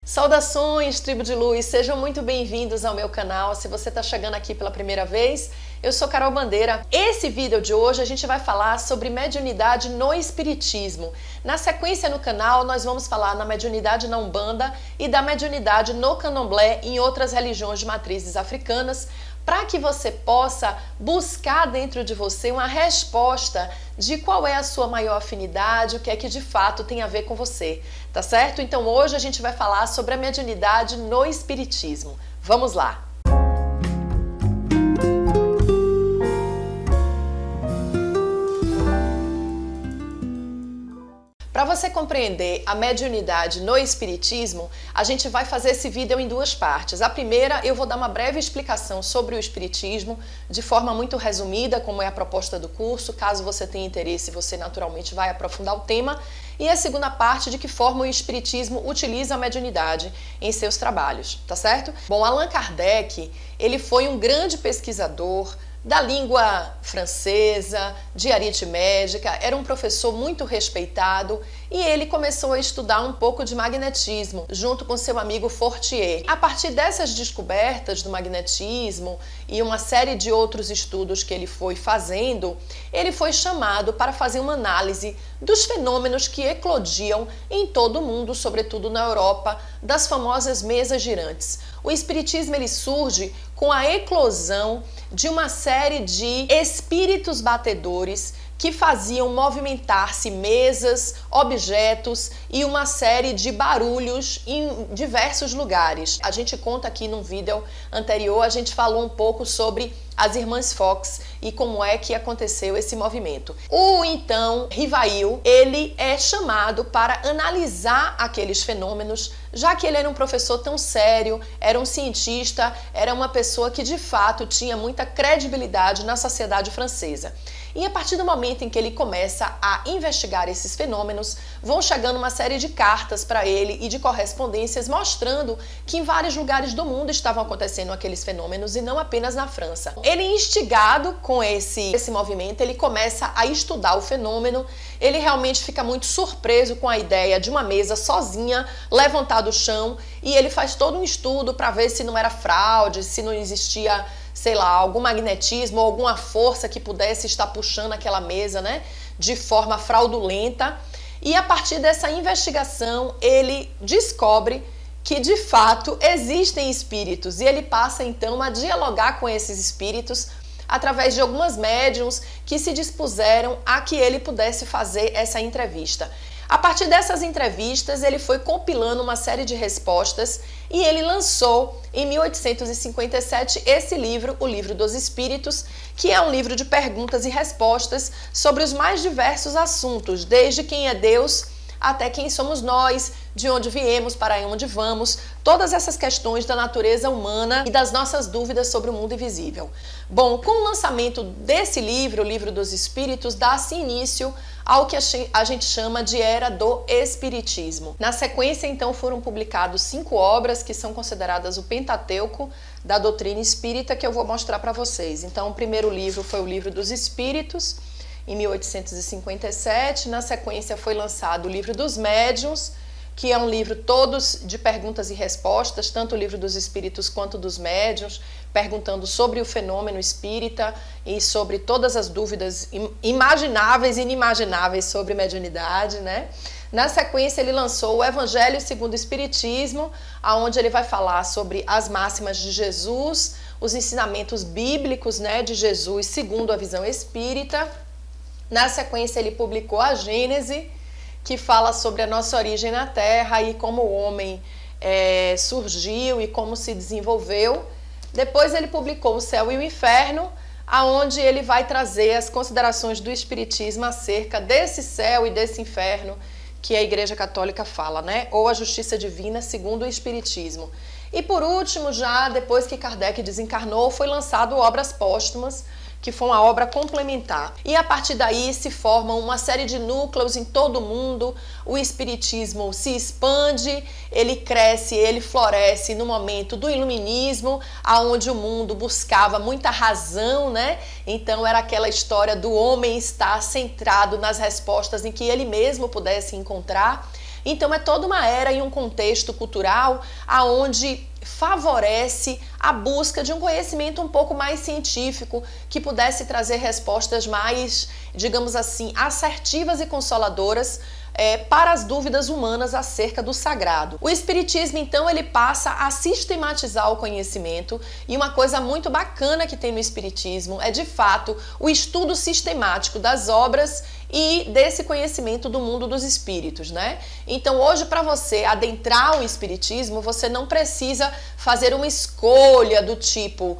Saudações, tribo de luz, sejam muito bem-vindos ao meu canal. Se você está chegando aqui pela primeira vez, eu sou Carol Bandeira. Esse vídeo de hoje a gente vai falar sobre mediunidade no espiritismo. Na sequência no canal nós vamos falar na mediunidade na Umbanda e da mediunidade no Candomblé e em outras religiões de matrizes africanas, para que você possa buscar dentro de você uma resposta de qual é a sua maior afinidade, o que é que de fato tem a ver com você, tá certo? Então hoje a gente vai falar sobre a mediunidade no espiritismo. Vamos lá! Para você compreender a mediunidade no espiritismo, a gente vai fazer esse vídeo em duas partes. A primeira, eu vou dar uma breve explicação sobre o espiritismo, de forma muito resumida, como é a proposta do curso. Caso você tenha interesse, você naturalmente vai aprofundar o tema. E a segunda parte, de que forma o espiritismo utiliza a mediunidade em seus trabalhos, tá certo? Bom, Allan Kardec, ele foi um grande pesquisador da língua francesa, de aritmética, era um professor muito respeitado e ele começou a estudar um pouco de magnetismo junto com seu amigo Fortier. A partir dessas descobertas do magnetismo e uma série de outros estudos que ele foi fazendo, ele foi chamado para fazer uma análise dos fenômenos que eclodiam em todo o mundo, sobretudo na Europa, das famosas mesas girantes. O espiritismo ele surge com a eclosão de uma série de espíritos batedores que faziam movimentar-se mesas, objetos e uma série de barulhos em diversos lugares. A gente conta aqui num vídeo anterior, a gente falou um pouco sobre as irmãs Fox e como é que aconteceu esse movimento. O então Rivail, ele é chamado para analisar aqueles fenômenos, já que ele era um professor tão sério, era um cientista, era uma pessoa que de fato tinha muita credibilidade na sociedade francesa. E a partir do momento em que ele começa a investigar esses fenômenos, vão chegando uma série de cartas para ele e de correspondências mostrando que em vários lugares do mundo estavam acontecendo aqueles fenômenos e não apenas na França. Ele, instigado com esse movimento, ele começa a estudar o fenômeno, ele realmente fica muito surpreso com a ideia de uma mesa sozinha, levantada do chão, e ele faz todo um estudo para ver se não era fraude, se não existia, sei lá, algum magnetismo ou alguma força que pudesse estar puxando aquela mesa, né, de forma fraudulenta. E a partir dessa investigação, ele descobre que de fato existem espíritos e ele passa então a dialogar com esses espíritos através de algumas médiuns que se dispuseram a que ele pudesse fazer essa entrevista. A partir dessas entrevistas, ele foi compilando uma série de respostas e ele lançou em 1857 esse livro, o Livro dos Espíritos, que é um livro de perguntas e respostas sobre os mais diversos assuntos, desde quem é Deus até quem somos nós, de onde viemos, para onde vamos, todas essas questões da natureza humana e das nossas dúvidas sobre o mundo invisível. Bom, com o lançamento desse livro, o Livro dos Espíritos, dá-se início ao que a gente chama de Era do Espiritismo. Na sequência, então, foram publicadas 5 obras que são consideradas o Pentateuco da doutrina espírita, que eu vou mostrar para vocês. Então, o primeiro livro foi o Livro dos Espíritos, em 1857, na sequência foi lançado o Livro dos Médiuns, que é um livro todos de perguntas e respostas, tanto o Livro dos Espíritos quanto dos Médiuns, perguntando sobre o fenômeno espírita e sobre todas as dúvidas imagináveis e inimagináveis sobre mediunidade, né? Na sequência, ele lançou o Evangelho segundo o Espiritismo, onde ele vai falar sobre as máximas de Jesus, os ensinamentos bíblicos, né, de Jesus segundo a visão espírita. Na sequência, ele publicou a Gênese, que fala sobre a nossa origem na Terra e como o homem surgiu e como se desenvolveu. Depois ele publicou o Céu e o Inferno, aonde ele vai trazer as considerações do Espiritismo acerca desse céu e desse inferno que a Igreja Católica fala, né? Ou a justiça divina segundo o Espiritismo. E por último, já depois que Kardec desencarnou, foi lançado Obras Póstumas, que foi uma obra complementar. E a partir daí se formam uma série de núcleos em todo o mundo, o espiritismo se expande, ele cresce, ele floresce no momento do iluminismo, aonde o mundo buscava muita razão, né? Então era aquela história do homem estar centrado nas respostas em que ele mesmo pudesse encontrar. Então é toda uma era e um contexto cultural aonde favorece a busca de um conhecimento um pouco mais científico que pudesse trazer respostas mais, digamos assim, assertivas e consoladoras para as dúvidas humanas acerca do sagrado. O Espiritismo, então, ele passa a sistematizar o conhecimento, e uma coisa muito bacana que tem no Espiritismo é, de fato, o estudo sistemático das obras e desse conhecimento do mundo dos espíritos, né? Então, hoje, para você adentrar o Espiritismo, você não precisa fazer uma escolha do tipo,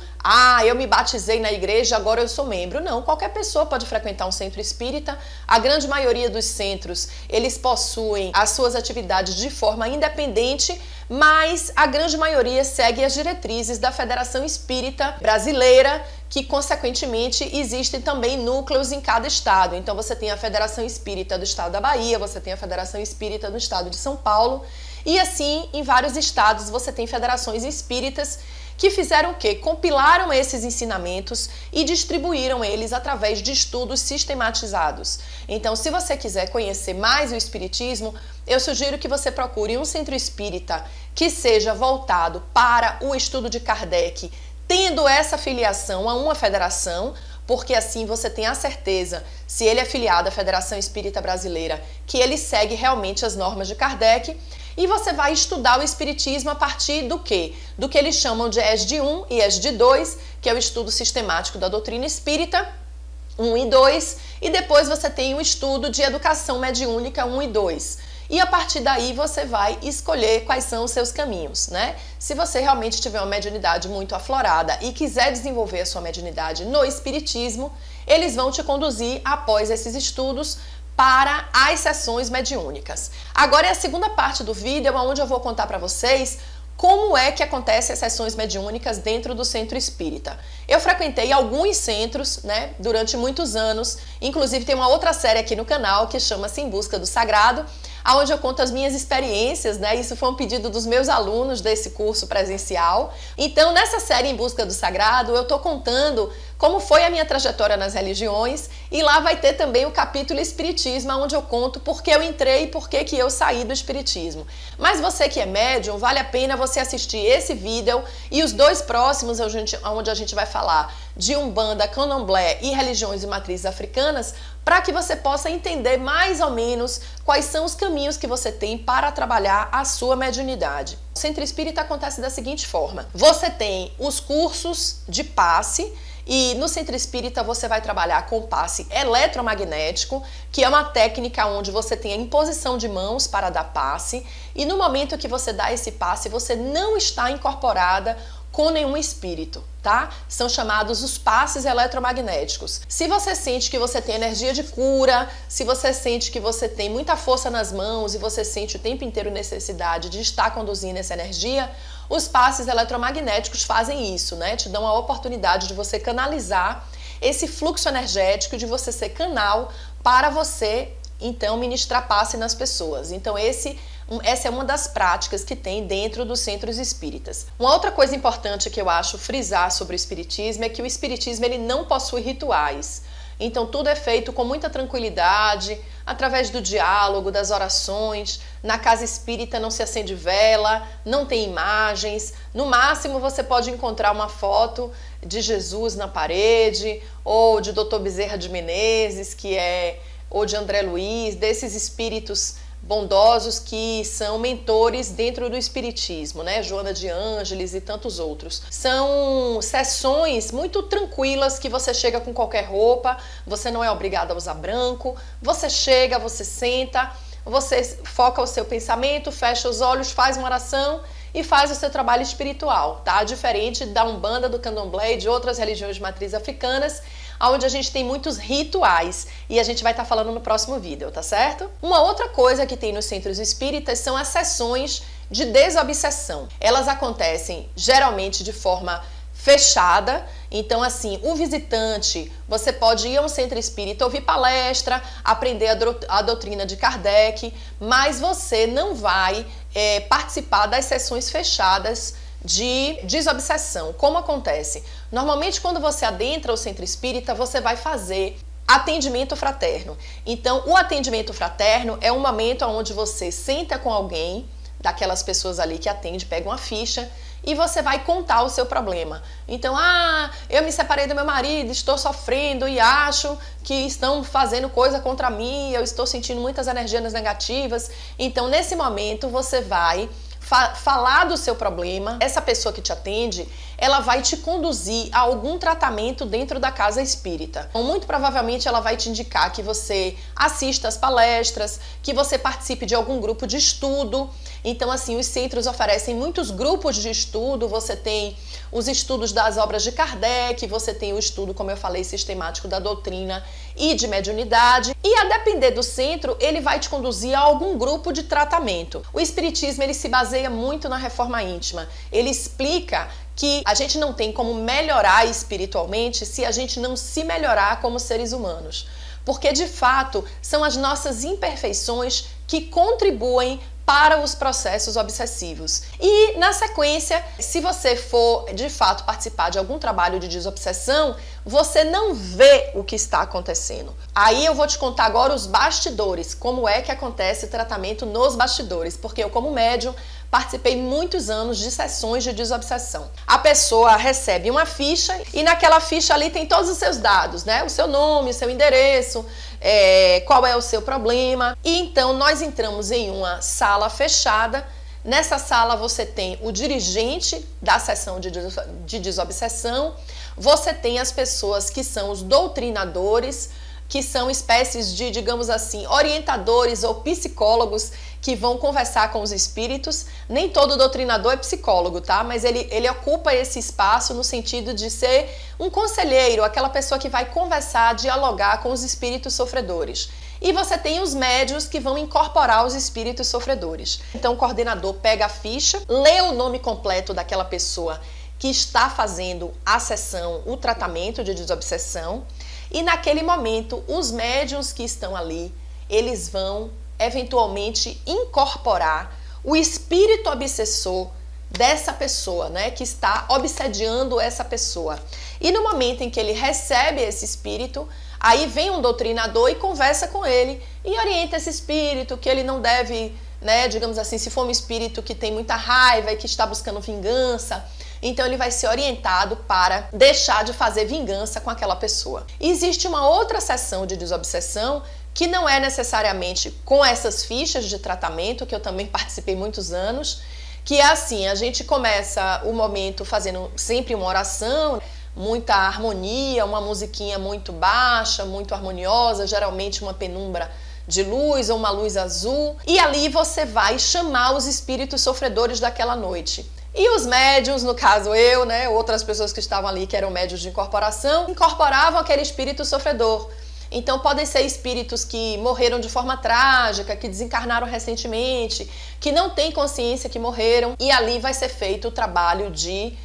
eu me batizei na igreja, agora eu sou membro. Não, qualquer pessoa pode frequentar um centro espírita. A grande maioria dos centros, eles possuem as suas atividades de forma independente, mas a grande maioria segue as diretrizes da Federação Espírita Brasileira, que consequentemente existem também núcleos em cada estado. Então você tem a Federação Espírita do estado da Bahia, você tem a Federação Espírita do estado de São Paulo, e assim em vários estados você tem federações espíritas que fizeram o quê? Compilaram esses ensinamentos e distribuíram eles através de estudos sistematizados. Então, se você quiser conhecer mais o Espiritismo, eu sugiro que você procure um centro espírita que seja voltado para o estudo de Kardec, tendo essa filiação a uma federação, porque assim você tem a certeza, se ele é filiado à Federação Espírita Brasileira, que ele segue realmente as normas de Kardec. E você vai estudar o Espiritismo a partir do quê? Do que eles chamam de ESD 1 e ESD 2, que é o estudo sistemático da doutrina espírita, 1 e 2, e depois você tem o estudo de educação mediúnica 1 e 2. E a partir daí você vai escolher quais são os seus caminhos, né? Se você realmente tiver uma mediunidade muito aflorada e quiser desenvolver a sua mediunidade no Espiritismo, eles vão te conduzir após esses estudos para as sessões mediúnicas. Agora é a segunda parte do vídeo, onde eu vou contar para vocês como é que acontecem as sessões mediúnicas dentro do centro espírita. Eu frequentei alguns centros, né, durante muitos anos, inclusive tem uma outra série aqui no canal que chama-se Em Busca do Sagrado, onde eu conto as minhas experiências, né? Isso foi um pedido dos meus alunos desse curso presencial. Então, nessa série Em Busca do Sagrado, eu tô contando como foi a minha trajetória nas religiões, e lá vai ter também o capítulo Espiritismo, onde eu conto por que eu entrei e por que eu saí do Espiritismo. Mas você que é médium, vale a pena você assistir esse vídeo e os dois próximos, onde a gente vai falar de Umbanda, Candomblé e religiões de matrizes africanas, para que você possa entender mais ou menos quais são os caminhos que você tem para trabalhar a sua mediunidade. O Centro Espírita acontece da seguinte forma: você tem os cursos de passe, e no Centro Espírita você vai trabalhar com passe eletromagnético, que é uma técnica onde você tem a imposição de mãos para dar passe, e no momento que você dá esse passe, você não está incorporada com nenhum espírito, tá? São chamados os passes eletromagnéticos. Se você sente que você tem energia de cura, se você sente que você tem muita força nas mãos e você sente o tempo inteiro necessidade de estar conduzindo essa energia, os passes eletromagnéticos fazem isso, né? Te dão a oportunidade de você canalizar esse fluxo energético, de você ser canal para você, então, ministrar passe nas pessoas. Então, essa é uma das práticas que tem dentro dos centros espíritas. Uma outra coisa importante que eu acho frisar sobre o espiritismo é que o espiritismo ele não possui rituais. Então tudo é feito com muita tranquilidade, através do diálogo, das orações. Na casa espírita não se acende vela, não tem imagens. No máximo você pode encontrar uma foto de Jesus na parede, ou de Dr. Bezerra de Menezes, ou de André Luiz, desses espíritos bondosos que são mentores dentro do espiritismo, né? Joana de Ângeles e tantos outros. São sessões muito tranquilas que você chega com qualquer roupa, você não é obrigado a usar branco, você chega, você senta, você foca o seu pensamento, fecha os olhos, faz uma oração e faz o seu trabalho espiritual, tá? Diferente da Umbanda, do Candomblé e de outras religiões de matriz africanas, onde a gente tem muitos rituais, e a gente vai estar falando no próximo vídeo, tá certo? Uma outra coisa que tem nos centros espíritas são as sessões de desobsessão. Elas acontecem geralmente de forma fechada, então assim, o visitante, você pode ir a um centro espírita, ouvir palestra, aprender a doutrina de Kardec, mas você não vai participar das sessões fechadas de desobsessão. Como acontece? Normalmente quando você adentra o centro espírita, você vai fazer Atendimento fraterno. Então, o atendimento fraterno é um momento onde você senta com alguém, daquelas pessoas ali que atende, pega uma ficha e você vai contar o seu problema. Então, eu me separei do meu marido, estou sofrendo e acho que estão fazendo coisa contra mim, eu estou sentindo muitas energias negativas. Então, nesse momento, você vai falar do seu problema. Essa pessoa que te atende, ela vai te conduzir a algum tratamento dentro da casa espírita. Então, muito provavelmente ela vai te indicar que você assista às palestras, que você participe de algum grupo de estudo. Então, assim, os centros oferecem muitos grupos de estudo. Você tem os estudos das obras de Kardec, você tem o estudo, como eu falei, sistemático da doutrina e de mediunidade. E a depender do centro, ele vai te conduzir a algum grupo de tratamento. O espiritismo, ele se baseia muito na reforma íntima. Ele explica que a gente não tem como melhorar espiritualmente se a gente não se melhorar como seres humanos. Porque, de fato, são as nossas imperfeições que contribuem para os processos obsessivos. E, na sequência, se você for, de fato, participar de algum trabalho de desobsessão, você não vê o que está acontecendo. Aí eu vou te contar agora os bastidores, como é que acontece o tratamento nos bastidores, porque eu, como médium, participei muitos anos de sessões de desobsessão. A pessoa recebe uma ficha e naquela ficha ali tem todos os seus dados, né? O seu nome, o seu endereço, qual é o seu problema. E então nós entramos em uma sala fechada. Nessa sala você tem o dirigente da sessão de desobsessão, você tem as pessoas que são os doutrinadores, que são espécies de, digamos assim, orientadores ou psicólogos que vão conversar com os espíritos. Nem todo doutrinador é psicólogo, tá? Mas ele ocupa esse espaço no sentido de ser um conselheiro, aquela pessoa que vai conversar, dialogar com os espíritos sofredores. E você tem os médiuns que vão incorporar os espíritos sofredores. Então o coordenador pega a ficha, lê o nome completo daquela pessoa que está fazendo a sessão, o tratamento de desobsessão, e naquele momento os médiuns que estão ali, eles vão eventualmente incorporar o espírito obsessor dessa pessoa, né, que está obsediando essa pessoa. E no momento em que ele recebe esse espírito, aí vem um doutrinador e conversa com ele e orienta esse espírito que ele não deve, né, digamos assim, se for um espírito que tem muita raiva e que está buscando vingança, então ele vai ser orientado para deixar de fazer vingança com aquela pessoa. E existe uma outra sessão de desobsessão que não é necessariamente com essas fichas de tratamento, que eu também participei muitos anos, que é assim, a gente começa o momento fazendo sempre uma oração, muita harmonia, uma musiquinha muito baixa, muito harmoniosa, geralmente uma penumbra de luz ou uma luz azul, e ali você vai chamar os espíritos sofredores daquela noite. E os médiuns, no caso eu, né, outras pessoas que estavam ali, que eram médiuns de incorporação, incorporavam aquele espírito sofredor. Então podem ser espíritos que morreram de forma trágica, que desencarnaram recentemente, que não têm consciência que morreram, e ali vai ser feito o trabalho de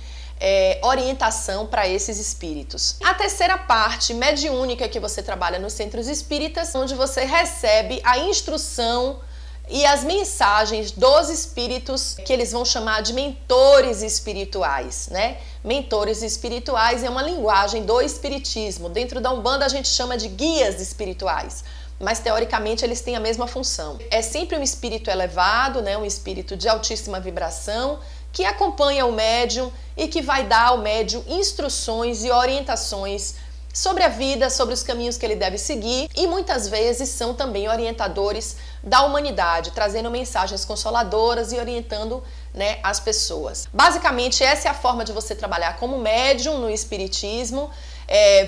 orientação para esses espíritos. A terceira parte mediúnica que você trabalha nos centros espíritas, onde você recebe a instrução e as mensagens dos espíritos, que eles vão chamar de mentores espirituais, né? Mentores espirituais é uma linguagem do espiritismo. Dentro da Umbanda a gente chama de guias espirituais, mas teoricamente eles têm a mesma função. É sempre um espírito elevado, né? Um espírito de altíssima vibração, que acompanha o médium e que vai dar ao médium instruções e orientações sobre a vida, sobre os caminhos que ele deve seguir, e muitas vezes são também orientadores da humanidade, trazendo mensagens consoladoras e orientando, né, as pessoas. Basicamente, essa é a forma de você trabalhar como médium no espiritismo.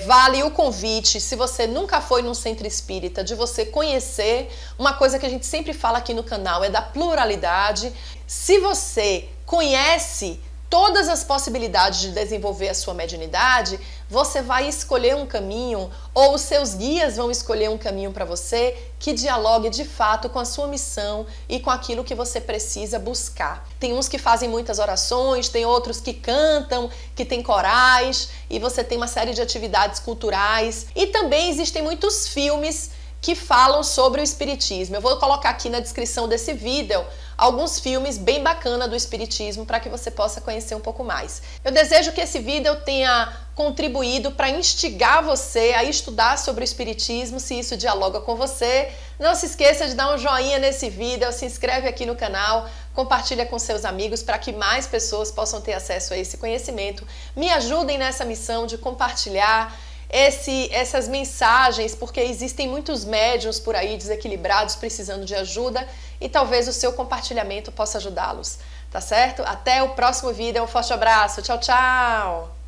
Vale o convite, se você nunca foi num centro espírita, de você conhecer. Uma coisa que a gente sempre fala aqui no canal é da pluralidade. Se você conhece todas as possibilidades de desenvolver a sua mediunidade, você vai escolher um caminho, ou os seus guias vão escolher um caminho para você que dialogue de fato com a sua missão e com aquilo que você precisa buscar. Tem uns que fazem muitas orações, tem outros que cantam, que tem corais, e você tem uma série de atividades culturais. E também existem muitos filmes que falam sobre o espiritismo. Eu vou colocar aqui na descrição desse vídeo alguns filmes bem bacanas do espiritismo para que você possa conhecer um pouco mais. Eu desejo que esse vídeo tenha contribuído para instigar você a estudar sobre o espiritismo, se isso dialoga com você. Não se esqueça de dar um joinha nesse vídeo, se inscreve aqui no canal, compartilha com seus amigos para que mais pessoas possam ter acesso a esse conhecimento. Me ajudem nessa missão de compartilhar essas mensagens, porque existem muitos médiuns por aí desequilibrados precisando de ajuda e talvez o seu compartilhamento possa ajudá-los, tá certo? Até o próximo vídeo, um forte abraço, tchau, tchau!